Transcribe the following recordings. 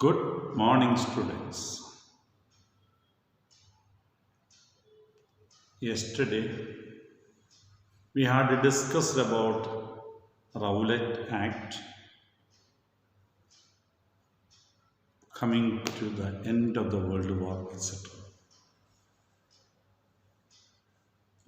Good morning, students. Yesterday, we had discussed about Rowlatt Act coming to the end of the World War, etc.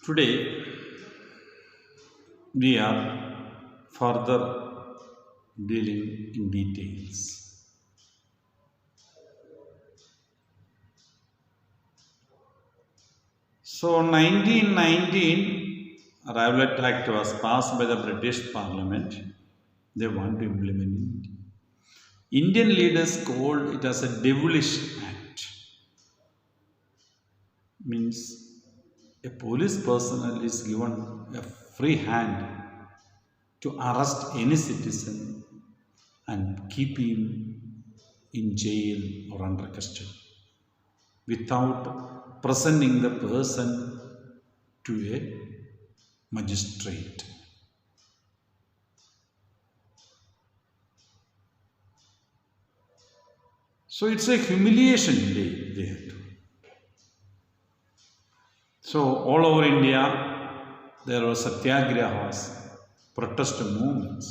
Today, we are further dealing in details. So, 1919, Rowlatt Act was passed by the British Parliament. They want to implement it. Indian leaders called it as a devilish act. Means a police personnel is given a free hand to arrest any citizen and keep him in jail or under custody without presenting the person to a magistrate. So it's a humiliation they had to. So all over India there were satyagrahas, protest movements.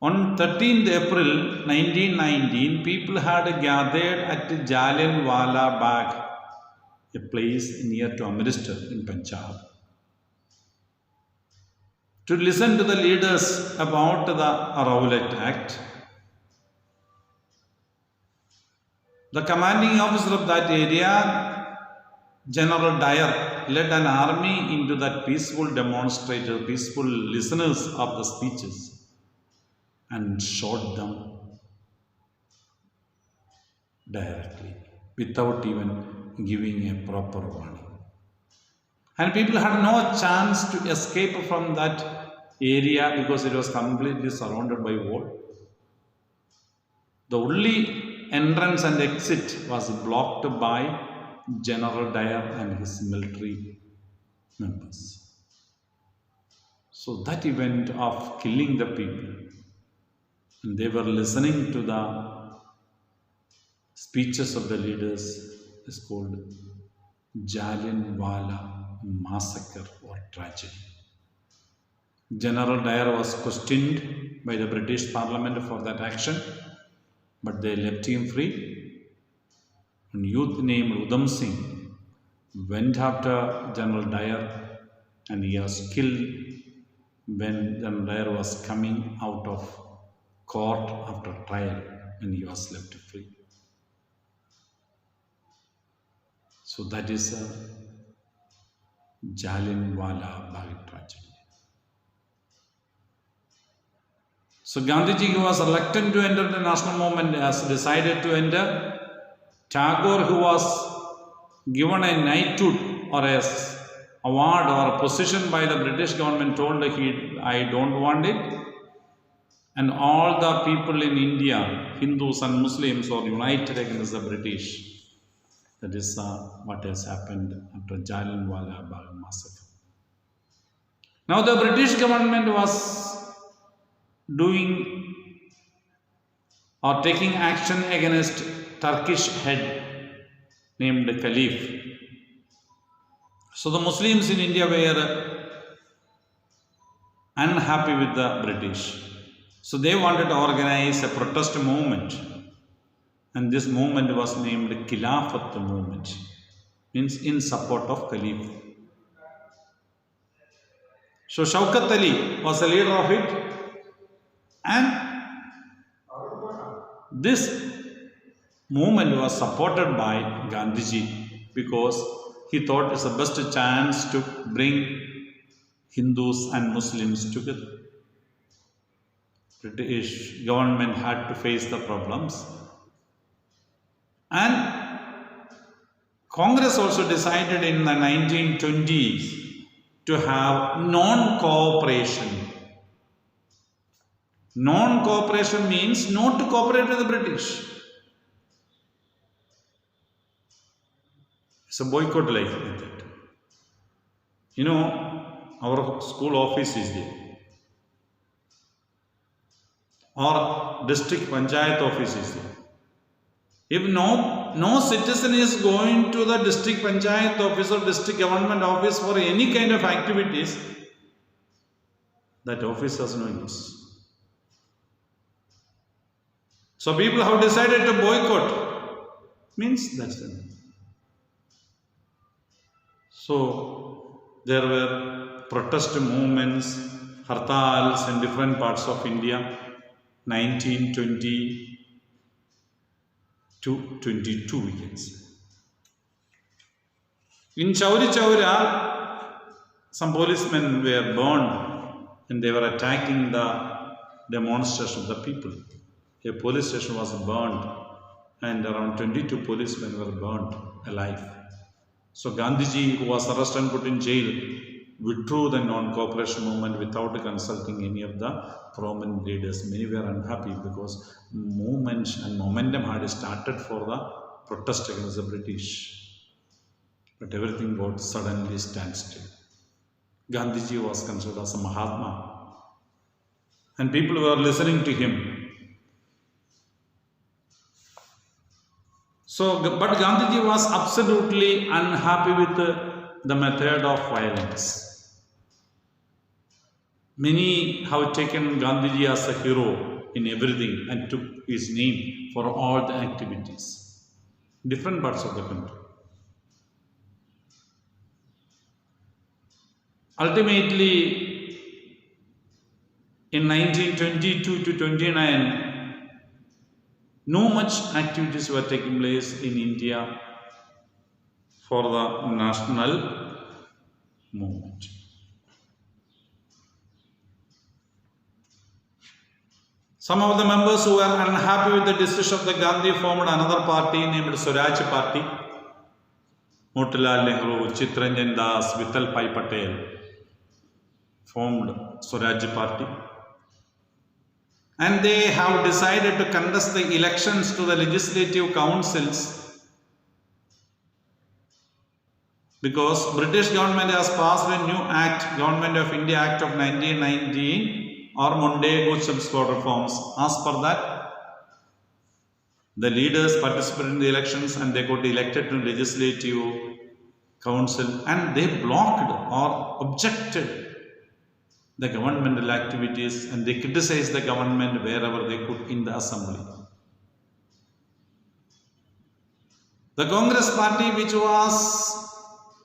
On 13th April 1919, people had gathered at Jallianwala Bagh, a place near to Amritsar in Punjab, to listen to the leaders about the Rowlatt Act. The commanding officer of that area, General Dyer, led an army into that peaceful demonstrators, peaceful listeners of the speeches, and shot them directly without even giving a proper warning. And people had no chance to escape from that area because it was completely surrounded by wall. The only entrance and exit was blocked by General Dyer and his military members. So that event of killing the people, and they were listening to the speeches of the leaders, is called Jallianwala Massacre or tragedy. General Dyer was questioned by the British Parliament for that action, but they left him free. A youth named Udham Singh went after General Dyer and he was killed when General Dyer was coming out of court after trial and he was left free. So that is a Jallianwala Bagh tragedy. So Gandhiji, who was reluctant to enter the national movement, has decided to enter. Tagore, who was given a knighthood or a award or a position by the British government, told I don't want it. And all the people in India, Hindus and Muslims, are united against the British. That is what has happened after Jallianwala Bagh massacre. Now the British government was doing or taking action against Turkish head named Caliph. So the Muslims in India were unhappy with the British. So they wanted to organize a protest movement. And this movement was named Khilafat movement, means in support of Caliph. So Shaukat Ali was the leader of it, and this movement was supported by Gandhiji because he thought it's the best chance to bring Hindus and Muslims together. British government had to face the problems. And Congress also decided in the 1920s to have non-cooperation. Non-cooperation means not to cooperate with the British. It's a boycott like that. You know, our school office is there. Or district panchayat office is there. If no citizen is going to the district panchayat office or district government office for any kind of activities, that office has no use. So people have decided to boycott. Means that's it. So there were protest movements, hartals in different parts of India, 1920 to 22 we can say. In Chauri Chaura, some policemen were burned and they were attacking the demonstration of the people. A police station was burned and around 22 policemen were burned alive. So Gandhiji, who was arrested and put in jail, withdrew the non-cooperation movement without consulting any of the prominent leaders. Many were unhappy because movement and momentum had started for the protest against the British. But everything got suddenly standstill. Gandhiji was considered as a Mahatma and people were listening to him. So, but Gandhiji was absolutely unhappy with the method of violence. Many have taken Gandhiji as a hero in everything and took his name for all the activities in different parts of the country. Ultimately, in 1922 to 29, no much activities were taking place in India for the national movement. Some of the members who were unhappy with the decision of the Gandhi formed another party named Swaraj Party. Motilal Nehru, Chittaranjan Das, Vittal Bhai Patel formed Swaraj Party. And they have decided to contest the elections to the legislative councils because British government has passed a new act, Government of India Act of 1919 or Montagu-Chelmsford reforms. As per that, the leaders participated in the elections and they got elected to legislative council and they blocked or objected the governmental activities and they criticized the government wherever they could in the assembly. The Congress party, which was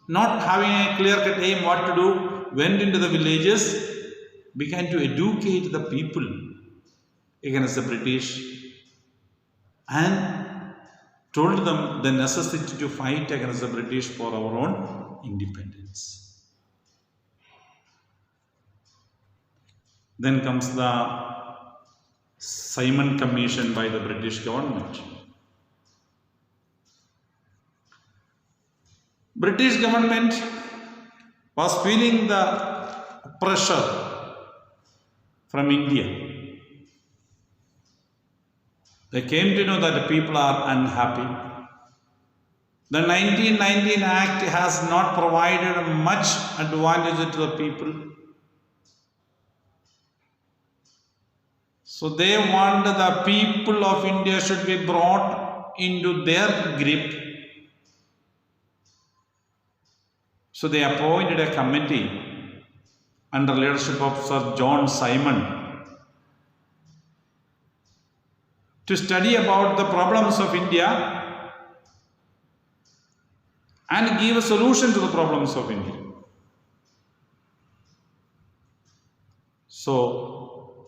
not having a clear-cut aim what to do, went into the villages, began to educate the people against the British and told them the necessity to fight against the British for our own independence. Then comes the Simon Commission by the British government. British government was feeling the pressure from India. They came to know that the people are unhappy. The 1919 Act has not provided much advantage to the people. So they want the people of India should be brought into their grip. So they appointed a committee under leadership of Sir John Simon to study about the problems of India and give a solution to the problems of India. So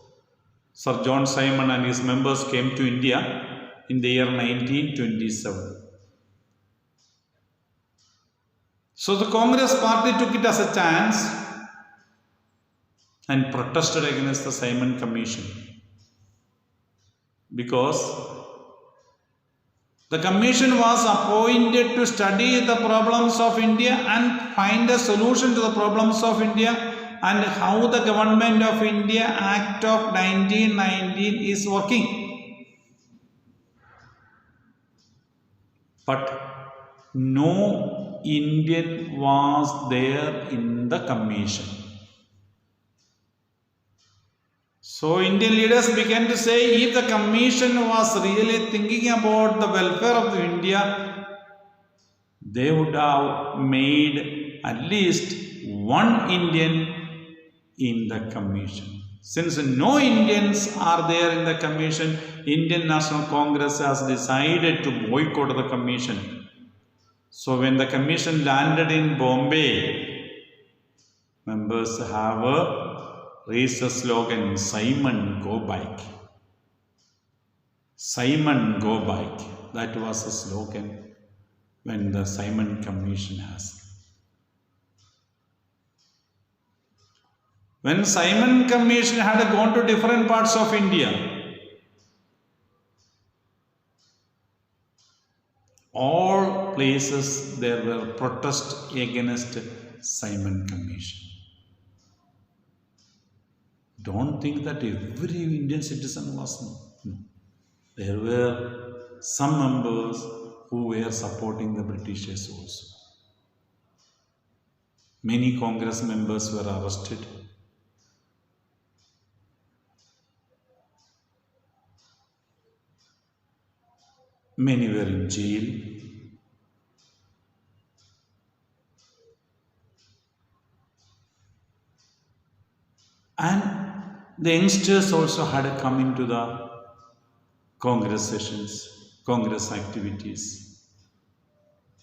Sir John Simon and his members came to India in the year 1927. So the Congress party took it as a chance and protested against the Simon Commission because the commission was appointed to study the problems of India and find a solution to the problems of India and how the Government of India Act of 1919 is working. But no Indian was there in the commission. So Indian leaders began to say, if the commission was really thinking about the welfare of India, they would have made at least one Indian in the commission. Since no Indians are there in the commission, Indian National Congress has decided to boycott the commission. So when the commission landed in Bombay, members have raised the slogan, Simon, go back. Simon, go back. That was the slogan when the Simon Commission has. When Simon Commission had gone to different parts of India, all places there were protests against Simon Commission. Don't think that every Indian citizen was. No. There were some members who were supporting the Britishers also. Many Congress members were arrested. Many were in jail. And the youngsters also had come into the Congress sessions, Congress activities,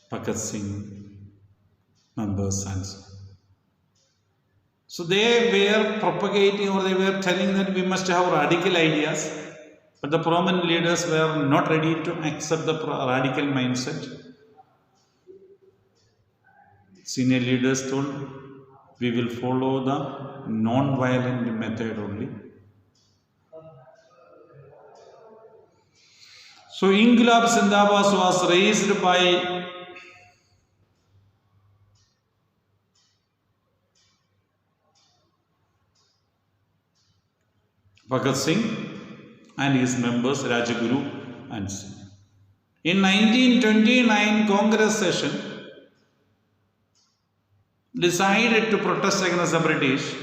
Bhagat Singh, members and so. So they were propagating, or they were telling that we must have radical ideas, but the prominent leaders were not ready to accept the radical mindset. Senior leaders told, we will follow the non-violent method only. So Inquilab Zindabad was raised by Bhagat Singh and his members Rajguru and Singh. In 1929 Congress session decided to protest against the British.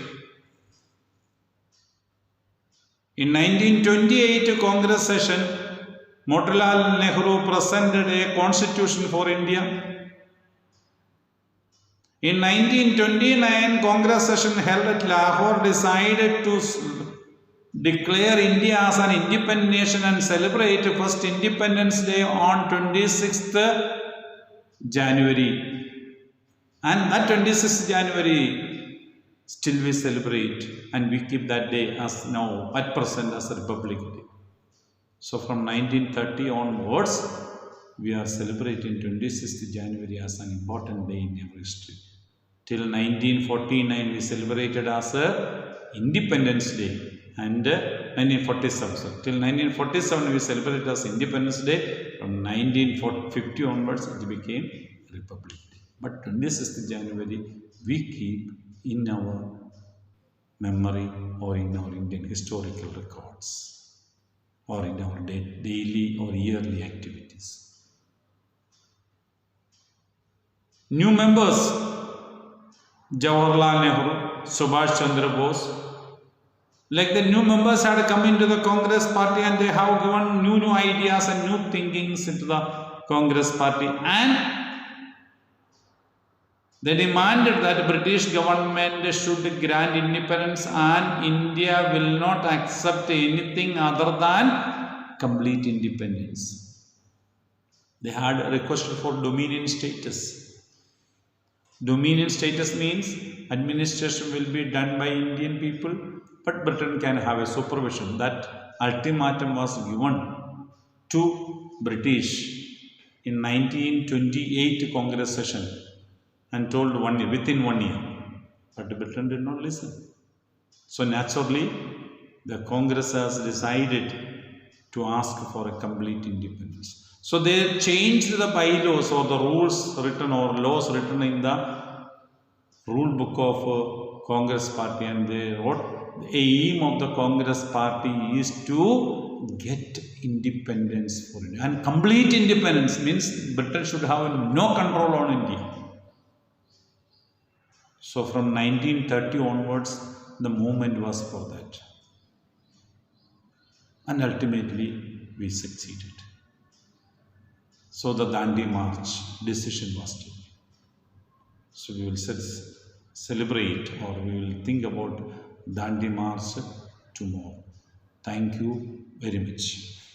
In 1928 Congress session, Motilal Nehru presented a constitution for India. In 1929 Congress session held at Lahore decided to declare India as an independent nation and celebrate first Independence Day on 26th January. And that 26th January still we celebrate, and we keep that day as now at present as a Republic Day. So from 1930 onwards, we are celebrating 26th January as an important day in our history. Till 1949 we celebrated as a Independence Day, and 1947. So till 1947 we celebrated as Independence Day. From 1950 onwards it became Republic Day. But 26th January we keep in our memory or in our Indian historical records or in our daily or yearly activities. New members: Jawaharlal Nehru, Subhash Chandra Bose. Like the new members had come into the Congress party, and they have given new ideas and new thinkings into the Congress party, and they demanded that the British government should grant independence, and India will not accept anything other than complete independence. They had requested for dominion status. Dominion status means administration will be done by Indian people, but Britain can have a supervision. That ultimatum was given to British in 1928 Congress session and told within 1 year. But Britain did not listen. So naturally, the Congress has decided to ask for a complete independence. So they changed the bylaws or the rules written or laws written in the rule book of Congress party, and they wrote the aim of the Congress party is to get independence for India. And complete independence means Britain should have no control on India. So from 1930 onwards, the movement was for that. and ultimately we succeeded. So the Dandi March decision was taken. So we will celebrate, or we will think about Dandi March tomorrow. Thank you very much.